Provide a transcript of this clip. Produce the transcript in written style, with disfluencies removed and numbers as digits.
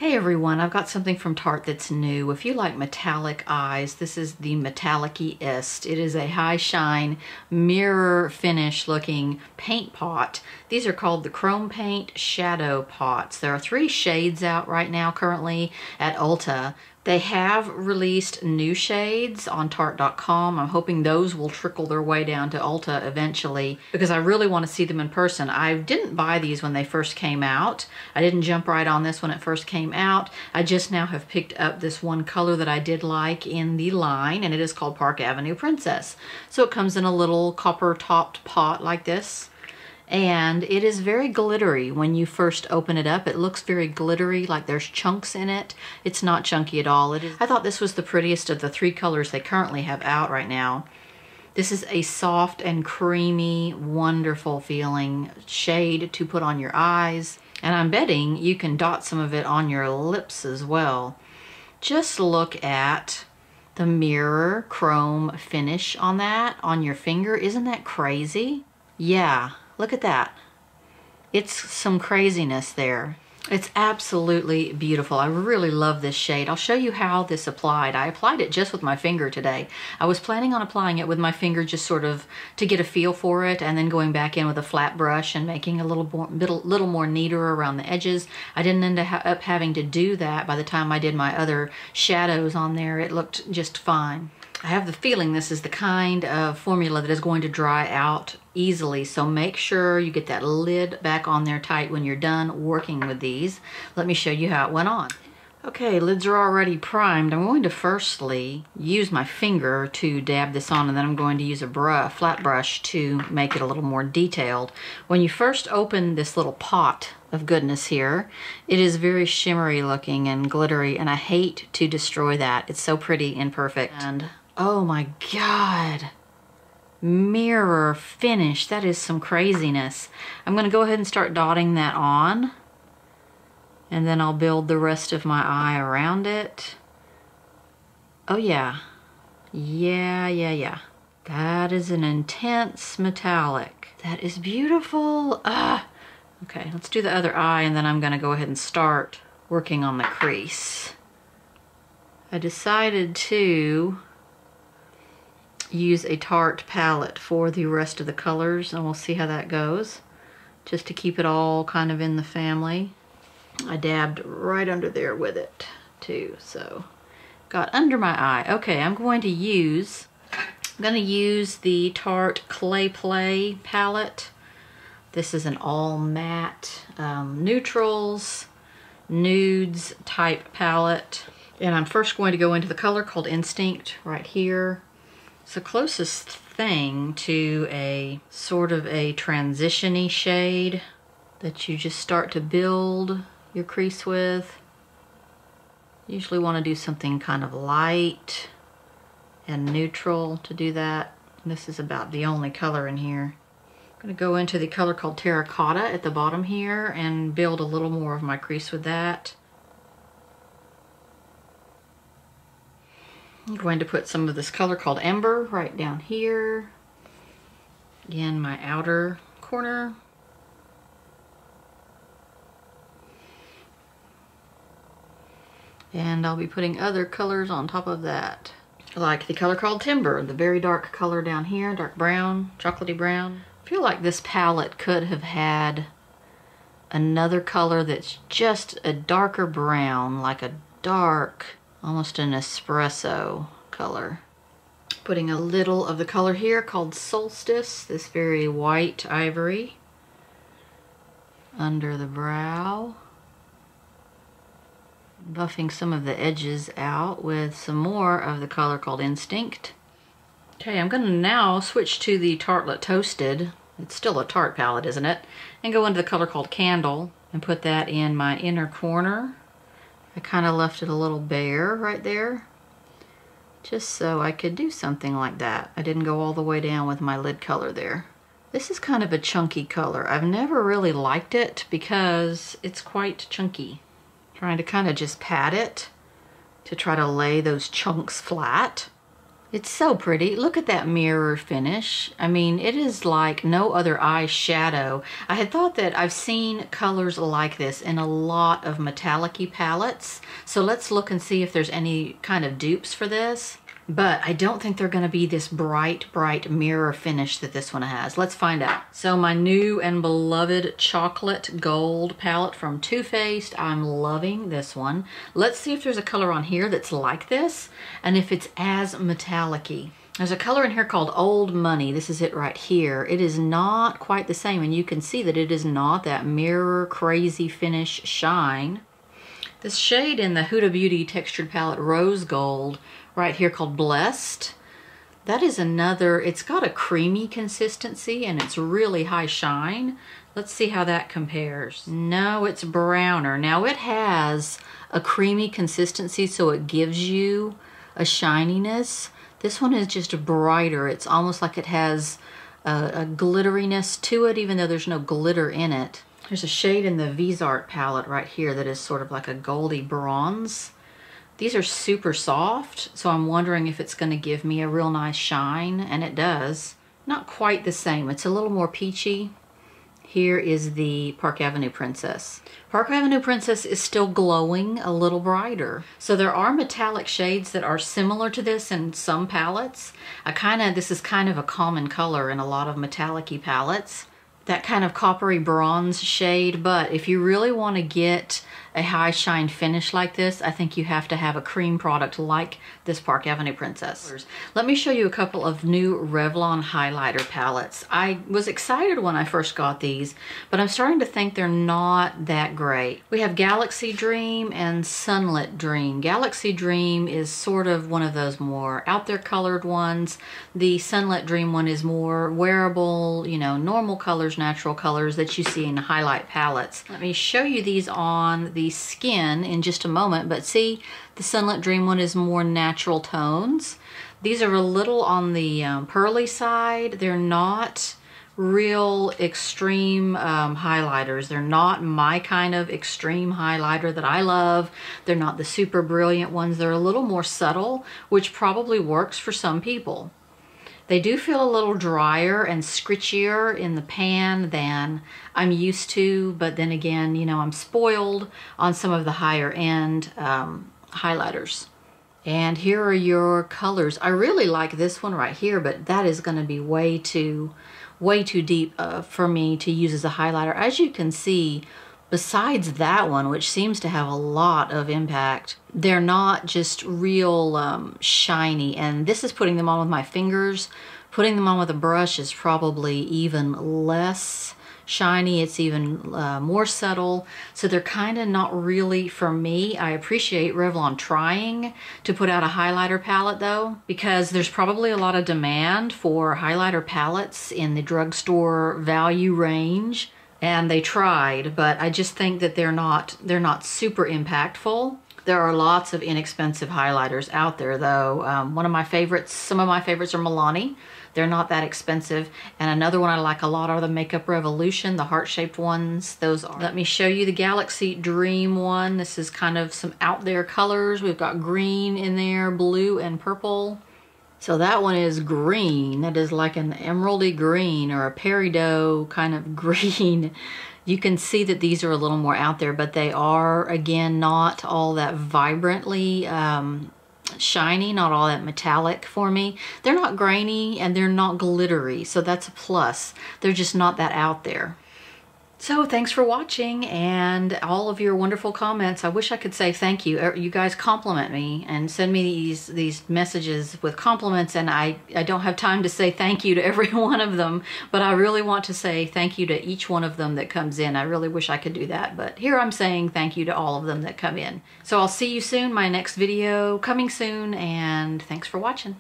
Hey everyone, I've got something from Tarte that's new. If you like metallic eyes, this is the Metallic-est. It is a high shine, mirror finish looking paint pot. These are called the Chrome Paint Shadow Pots. There are 3 shades out right now currently at Ulta. They have released new shades on Tarte.com. I'm hoping those will trickle their way down to Ulta eventually because I really want to see them in person. I didn't buy these when they first came out. I didn't jump right on this when it first came out. I just now have picked up this one color that I did like in the line, and it is called Park Avenue Princess. So it comes in a little copper topped pot like this. And it is very glittery when you first open it up. It looks very glittery, like there's chunks in it. It's not chunky at all. I thought this was the prettiest of the 3 colors they currently have out right now. This is a soft and creamy, wonderful feeling shade to put on your eyes. And I'm betting you can dot some of it on your lips as well. Just look at the mirror chrome finish on that, on your finger. Isn't that crazy? Yeah. Look at that. It's some craziness there. It's absolutely beautiful. I really love this shade. I'll show you how this applied. I applied it just with my finger today. I was planning on applying it with my finger just sort of to get a feel for it, and then going back in with a flat brush and making a little more neater around the edges. I didn't end up having to do that by the time I did my other shadows on there. It looked just fine. I have the feeling this is the kind of formula that is going to dry out easily, so make sure you get that lid back on there tight when you're done working with these. Let me show you how it went on. Okay, lids are already primed. I'm going to firstly use my finger to dab this on, and then I'm going to use a flat brush to make it a little more detailed. When you first open this little pot of goodness here, it is very shimmery looking and glittery, and I hate to destroy that. It's so pretty and perfect. And oh my God, mirror finish. That is some craziness. I'm going to go ahead and start dotting that on, and then I'll build the rest of my eye around it. Oh yeah. Yeah. That is an intense metallic. That is beautiful. Okay, let's do the other eye, and then I'm going to go ahead and start working on the crease. I decided to use a Tarte palette for the rest of the colors, and we'll see how that goes, just to keep it all kind of in the family. I dabbed right under there with it too, so got under my eye. Okay, I'm going to use the Tarte Clay Play palette. This is an all matte neutrals, nudes type palette, and I'm first going to go into the color called Instinct right here. It's the closest thing to a sort of a transition-y shade that you just start to build your crease with. Usually want to do something kind of light and neutral to do that. This is about the only color in here. I'm going to go into the color called Terracotta at the bottom here and build a little more of my crease with that. I'm going to put some of this color called Ember right down here. Again, my outer corner. And I'll be putting other colors on top of that. Like the color called Timber, the very dark color down here, dark brown, chocolatey brown. I feel like this palette could have had another color that's just a darker brown, like a dark, almost an espresso color. Putting a little of the color here called Solstice, this very white ivory, under the brow. Buffing some of the edges out with some more of the color called Instinct. Okay, I'm going to now switch to the Tartelette Toasted. It's still a Tarte palette, isn't it? And go into the color called Candle and put that in my inner corner. I kind of left it a little bare right there, just so I could do something like that. I didn't go all the way down with my lid color there. This is kind of a chunky color. I've never really liked it because it's quite chunky. Trying to kind of just pat it to try to lay those chunks flat. It's so pretty. Look at that mirror finish. I mean, it is like no other eyeshadow. I had thought that I've seen colors like this in a lot of metallic-y palettes. So let's look and see if there's any kind of dupes for this. But I don't think they're going to be this bright, bright mirror finish that this one has. Let's find out. So my new and beloved chocolate gold palette from Too Faced. I'm loving this one. Let's see if there's a color on here that's like this and if it's as metallic-y. There's a color in here called Old Money. This is it right here. It is not quite the same, and you can see that it is not that mirror crazy finish shine. This shade in the Huda Beauty textured palette Rose Gold right here called Blessed. That is another, it's got a creamy consistency and it's really high shine. Let's see how that compares. No, it's browner. Now it has a creamy consistency, so it gives you a shininess. This one is just brighter. It's almost like it has a glitteriness to it, even though there's no glitter in it. There's a shade in the Vizart palette right here that is sort of like a goldy bronze. These are super soft, so I'm wondering if it's going to give me a real nice shine, and it does. Not quite the same. It's a little more peachy. Here is the Park Avenue Princess. Park Avenue Princess is still glowing a little brighter. So there are metallic shades that are similar to this in some palettes. This is kind of a common color in a lot of metallic-y palettes. That kind of coppery bronze shade, but if you really want to get a high shine finish like this, I think you have to have a cream product like this Park Avenue Princess. Let me show you a couple of new Revlon highlighter palettes. I was excited when I first got these, but I'm starting to think they're not that great. We have Galaxy Dream and Sunlit Dream. Galaxy Dream is sort of one of those more out there colored ones. The Sunlit Dream one is more wearable, you know, normal colors, natural colors that you see in the highlight palettes. Let me show you these on the skin in just a moment, but see, the Sunlit Dream one is more natural tones. These are a little on the pearly side. They're not real extreme highlighters. They're not my kind of extreme highlighter that I love. They're not the super brilliant ones. They're a little more subtle, which probably works for some people. They do feel a little drier and scritchier in the pan than I'm used to, but then again, you know, I'm spoiled on some of the higher end highlighters. And here are your colors. I really like this one right here, but that is going to be way too deep for me to use as a highlighter. As you can see, besides that one, which seems to have a lot of impact, they're not just real shiny. And this is putting them on with my fingers. Putting them on with a brush is probably even less shiny. It's even more subtle. So they're kind of not really for me. I appreciate Revlon trying to put out a highlighter palette though, because there's probably a lot of demand for highlighter palettes in the drugstore value range. And they tried, but I just think that they're not super impactful. There are lots of inexpensive highlighters out there though. Some of my favorites are Milani. They're not that expensive. And another one I like a lot are the Makeup Revolution, the heart-shaped ones. Those are. Let me show you the Galaxy Dream one. This is kind of some out there colors. We've got green in there, blue and purple. So that one is green. That is like an emeraldy green or a peridot kind of green. You can see that these are a little more out there, but they are, again, not all that vibrantly shiny, not all that metallic for me. They're not grainy and they're not glittery, so that's a plus. They're just not that out there. So thanks for watching and all of your wonderful comments. I wish I could say thank you. You guys compliment me and send me these messages with compliments, and I don't have time to say thank you to every one of them, but I really want to say thank you to each one of them that comes in. I really wish I could do that, but here I'm saying thank you to all of them that come in. So I'll see you soon. My next video coming soon, and thanks for watching.